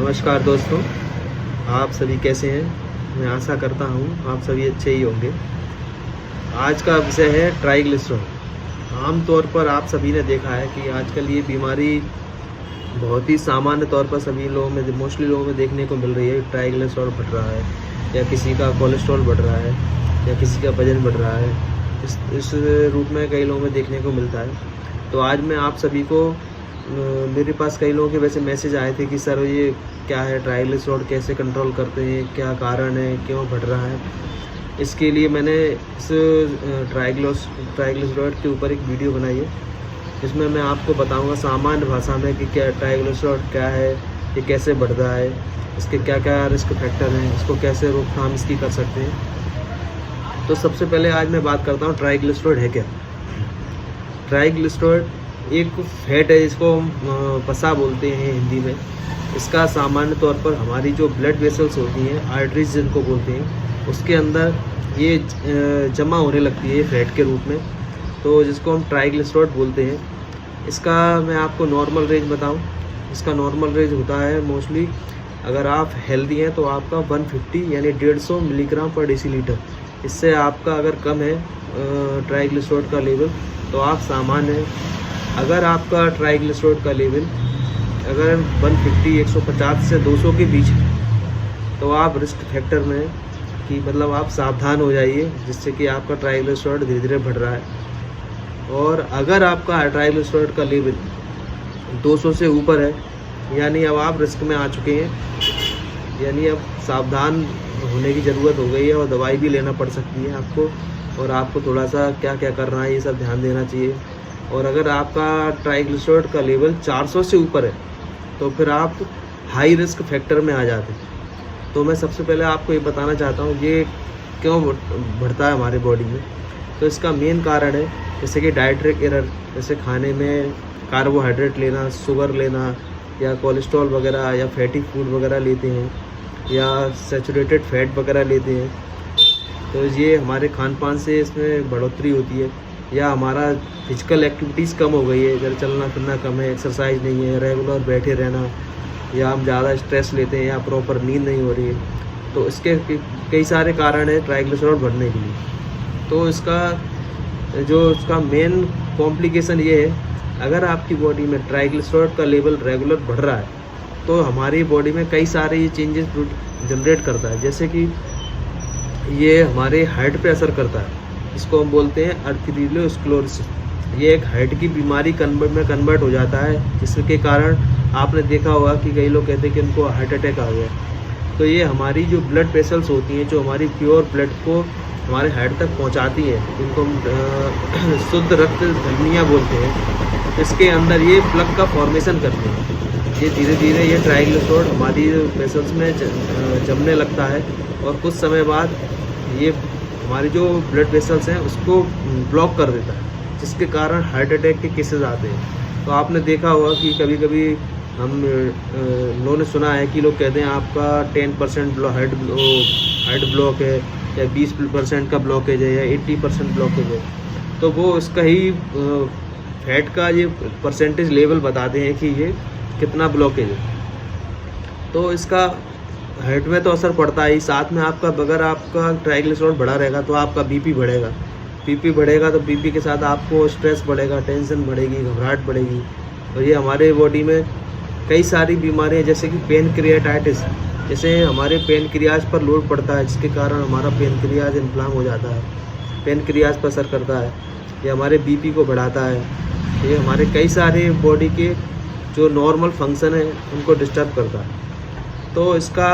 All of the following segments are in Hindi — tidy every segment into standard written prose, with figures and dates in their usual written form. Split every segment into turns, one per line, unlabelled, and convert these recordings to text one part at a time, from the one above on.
नमस्कार दोस्तों, आप सभी कैसे हैं? मैं आशा करता हूँ आप सभी अच्छे ही होंगे। आज का विषय है ट्राइग्लिसराइड। आम तौर पर आप सभी ने देखा है कि आजकल ये बीमारी बहुत ही सामान्य तौर पर सभी लोगों में, मोस्टली लोगों में देखने को मिल रही है। ट्राइग्लिसराइड बढ़ रहा है या किसी का कोलेस्ट्रॉल बढ़ रहा है या किसी का वजन बढ़ रहा है। इस रूप में कई लोगों में देखने को मिलता है। तो आज मैं आप सभी को मेरे पास कई लोगों के वैसे मैसेज आए थे कि सर ये क्या है, ट्राइग्लिसराइड कैसे कंट्रोल करते हैं, क्या कारण है, क्यों बढ़ रहा है। इसके लिए मैंने इस ट्राइग्लिसराइड के ऊपर एक वीडियो बनाई है, जिसमें मैं आपको बताऊंगा सामान्य भाषा में कि क्या ट्राइग्लिसराइड क्या है, ये कैसे बढ़ता है, इसके क्या क्या रिस्क फैक्टर हैं, इसको कैसे रोकथाम इसकी कर सकते हैं। तो सबसे पहले आज मैं बात करता हूँ ट्राइग्लिसराइड है क्या। ट्राइग्लिसराइड एक फैट है, जिसको हम पसा बोलते हैं हिंदी में। इसका सामान्य तौर पर हमारी जो ब्लड वेसल्स होती हैं, आर्टरीज जिनको बोलते हैं, उसके अंदर ये जमा होने लगती है फैट के रूप में, तो जिसको हम ट्राइग्लिसराइड बोलते हैं। इसका मैं आपको नॉर्मल रेंज बताऊं, इसका नॉर्मल रेंज होता है मोस्टली, अगर आप हेल्दी हैं तो आपका 150 यानी 150 मिलीग्राम पर डेसीलीटर। इससे आपका अगर कम है ट्राइग्लिसराइड का लेवल तो आप सामान्य हैं। अगर आपका ट्राइग्लिसराइड का लेवल अगर 150 150 से 200 के बीच है तो आप रिस्क फैक्टर में कि मतलब आप सावधान हो जाइए, जिससे कि आपका ट्राइग्लिसराइड धीरे धीरे बढ़ रहा है। और अगर आपका ट्राइग्लिसराइड का लेवल 200 से ऊपर है, यानी अब आप रिस्क में आ चुके हैं, यानी अब सावधान होने की ज़रूरत हो गई है और दवाई भी लेना पड़ सकती है आपको, और आपको थोड़ा सा क्या क्या करना है ये सब ध्यान देना चाहिए। और अगर आपका ट्राइग्लिसराइड का लेवल 400 से ऊपर है तो फिर आप हाई रिस्क फैक्टर में आ जाते हैं। तो मैं सबसे पहले आपको ये बताना चाहता हूँ ये क्यों बढ़ता है हमारे बॉडी में। तो इसका मेन कारण है जैसे कि डाइटरी एरर, जैसे खाने में कार्बोहाइड्रेट लेना, शुगर लेना, या कोलेस्ट्रॉल वगैरह या फैटी फूड वगैरह लेते हैं, या सैचुरेटेड फैट वगैरह लेते हैं। तो ये हमारे खान पान से इसमें बढ़ोतरी होती है। या हमारा फिजिकल एक्टिविटीज़ कम हो गई है, इधर चलना फिरना कम है, एक्सरसाइज नहीं है, रेगुलर बैठे रहना, या हम ज़्यादा स्ट्रेस लेते हैं, या प्रॉपर नींद नहीं हो रही है। तो इसके कई सारे कारण हैं ट्राइग्लिसराइड बढ़ने के लिए। तो इसका मेन कॉम्प्लिकेशन ये है, अगर आपकी बॉडी में ट्राइग्लिसराइड का लेवल रेगुलर बढ़ रहा है तो हमारी बॉडी में कई सारे ये चेंजेस जनरेट करता है। जैसे कि ये हमारे हार्ट पे असर करता है, इसको हम बोलते हैं आर्थेरियोस्क्लेरोसिस। ये एक हार्ट की बीमारी में कन्वर्ट हो जाता है, जिसके कारण आपने देखा होगा कि कई लोग कहते हैं कि उनको हार्ट अटैक आ गया। तो ये हमारी जो ब्लड वेसल्स होती हैं, जो हमारी प्योर ब्लड को हमारे हार्ट तक पहुंचाती हैं, इनको हम शुद्ध रक्त धमनियाँ बोलते हैं। इसके अंदर ये प्लग का फॉर्मेशन करते हैं। ये धीरे धीरे ये ट्राइग्लिसराइड हमारी वेसल्स में जमने लगता है, और कुछ समय बाद ये हमारी जो ब्लड वेसल्स हैं उसको ब्लॉक कर देता है, जिसके कारण हार्ट अटैक के केसेस आते हैं। तो आपने देखा होगा कि कभी कभी हम लोगों ने सुना है कि लोग कहते हैं आपका 10% हार्ट ब्लॉक है, या 20% का ब्लॉकेज है, या 80% ब्लॉकेज है। तो वो इसका ही फैट का ये परसेंटेज लेवल बताते हैं कि ये कितना ब्लॉकेज है। तो इसका हार्ट में तो असर पड़ता है ही, साथ में आपका अगर आपका ट्राइग्लिसराइड बढ़ा रहेगा तो आपका बीपी बढ़ेगा। बीपी बढ़ेगा तो बीपी के साथ आपको स्ट्रेस बढ़ेगा, टेंशन बढ़ेगी, घबराहट बढ़ेगी। और ये हमारे बॉडी में कई सारी बीमारियां, जैसे कि पेनक्रियाटाइटिस, जैसे हमारे पेनक्रियाज पर लोड पड़ता है, जिसके कारण हमारा पेनक्रियाज इन्फ्लाम हो जाता है, पेनक्रियाज पर असर करता है। ये हमारे बीपी को बढ़ाता है। ये हमारे कई सारे बॉडी के जो नॉर्मल फंक्शन है उनको डिस्टर्ब करता है। तो इसका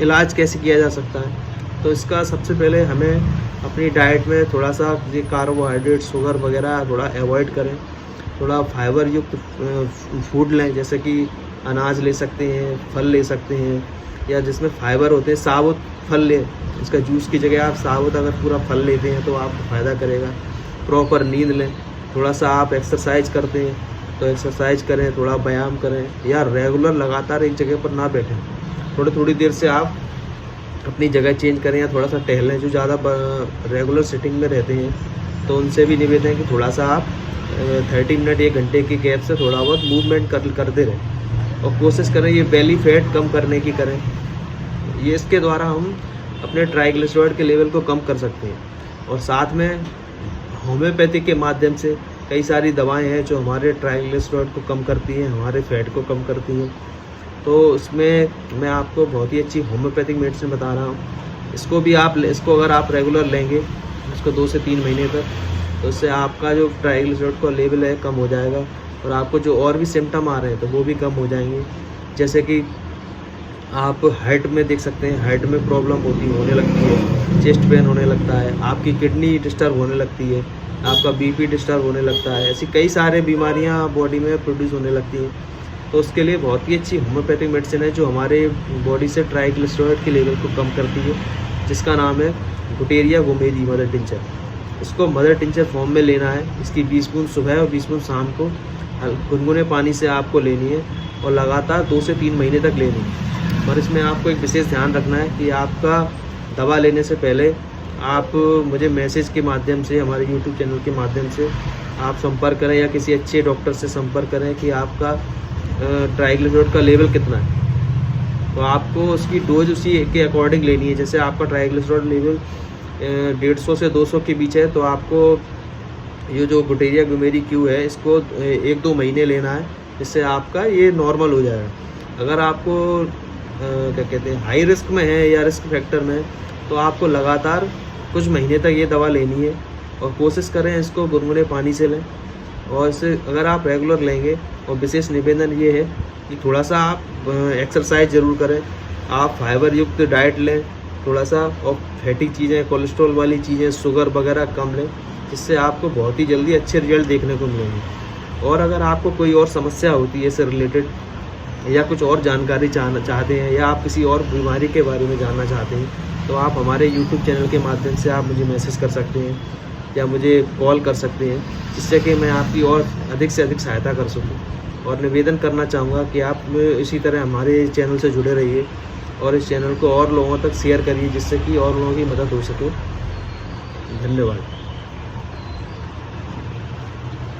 इलाज कैसे किया जा सकता है? तो इसका सबसे पहले हमें अपनी डाइट में थोड़ा सा ये कार्बोहाइड्रेट, शुगर वगैरह थोड़ा अवॉइड करें। थोड़ा फाइबर युक्त फूड लें, जैसे कि अनाज ले सकते हैं, फल ले सकते हैं, या जिसमें फाइबर होते हैं। साबुत फल लें, इसका जूस की जगह आप साबुत अगर पूरा फल लेते हैं तो आपको फ़ायदा करेगा। प्रॉपर नींद लें। थोड़ा सा आप एक्सरसाइज करते हैं तो एक्सरसाइज करें, थोड़ा व्यायाम करें, या रेगुलर लगातार एक जगह पर ना बैठें। थोड़ी देर से आप अपनी जगह चेंज करें या थोड़ा सा टहलें। जो ज़्यादा रेगुलर सिटिंग में रहते हैं तो उनसे भी निवेदन है कि थोड़ा सा आप 30 मिनट 1 घंटे की गैप से थोड़ा बहुत मूवमेंट करते रहें। और कोशिश करें ये बेली फैट कम करने की करें। ये इसके द्वारा हम अपने ट्राइग्लिसराइड के लेवल को कम कर सकते हैं। और साथ में होम्योपैथी के माध्यम से कई सारी दवाएं हैं जो हमारे ट्राइग्लिसराइड को कम करती हैं, हमारे फैट को कम करती हैं। तो इसमें मैं आपको बहुत ही अच्छी होम्योपैथिक मेडिसिन बता रहा हूँ। इसको अगर आप रेगुलर लेंगे इसको 2 से 3 महीने तक, तो उससे आपका जो ट्राइग्लिसराइड का लेवल है कम हो जाएगा और आपको जो और भी सिम्टम आ रहे हैं तो वो भी कम हो जाएंगे। जैसे कि आप हार्ट में देख सकते हैं, हार्ट में प्रॉब्लम होने लगती है, चेस्ट पेन होने लगता है, आपकी किडनी डिस्टर्ब होने लगती है, आपका बीपी डिस्टर्ब होने लगता है, ऐसी कई सारे बीमारियां बॉडी में प्रोड्यूस होने लगती हैं। तो उसके लिए बहुत ही अच्छी होम्योपैथिक मेडिसिन है जो हमारे बॉडी से ट्राइग्लिसराइड के लेवल को कम करती है, जिसका नाम है गुटेरिया गोमेदी मदर टिंचर। इसको मदर टिंचर फॉर्म में लेना है। इसकी 20 बूंद सुबह और 20 बूंद शाम को गुनगुने पानी से आपको लेनी है और लगातार 2 से 3 महीने तक लेनी है। और इसमें आपको एक विशेष ध्यान रखना है कि आपका दवा लेने से पहले आप मुझे मैसेज के माध्यम से, हमारे यूट्यूब चैनल के माध्यम से आप संपर्क करें या किसी अच्छे डॉक्टर से संपर्क करें कि आपका ट्राइग्लिसराइड का लेवल कितना है। तो आपको उसकी डोज उसी के अकॉर्डिंग लेनी है। जैसे आपका ट्राइग्लिसराइड लेवल 150 से 200 के बीच है तो आपको ये जो गुटेरिया गोमेदी क्यू है इसको 1-2 महीने लेना है, जिससे आपका ये नॉर्मल हो जाएगा। अगर आपको क्या कहते हैं हाई रिस्क में है या रिस्क फैक्टर में है तो आपको लगातार कुछ महीने तक ये दवा लेनी है और कोशिश करें इसको गुनगुने पानी से लें। और इसे अगर आप रेगुलर लेंगे, और विशेष निवेदन ये है कि थोड़ा सा आप एक्सरसाइज ज़रूर करें, आप फाइबर युक्त डाइट लें थोड़ा सा, और फैटी चीज़ें, कोलेस्ट्रॉल वाली चीज़ें, शुगर वगैरह कम लें, जिससे आपको बहुत ही जल्दी अच्छे रिजल्ट देखने को मिलेंगे। और अगर आपको कोई और समस्या होती है इससे रिलेटेड या कुछ और जानकारी चाहते हैं या आप किसी और बीमारी के बारे में जानना चाहते हैं तो आप हमारे यूट्यूब चैनल के माध्यम से आप मुझे मैसेज कर सकते हैं या मुझे कॉल कर सकते हैं, जिससे कि मैं आपकी और अधिक से अधिक सहायता कर सकूं। और निवेदन करना चाहूँगा कि आप इसी तरह हमारे चैनल से जुड़े रहिए और इस चैनल को और लोगों तक शेयर करिए, जिससे कि और लोगों की मदद हो सके। धन्यवाद।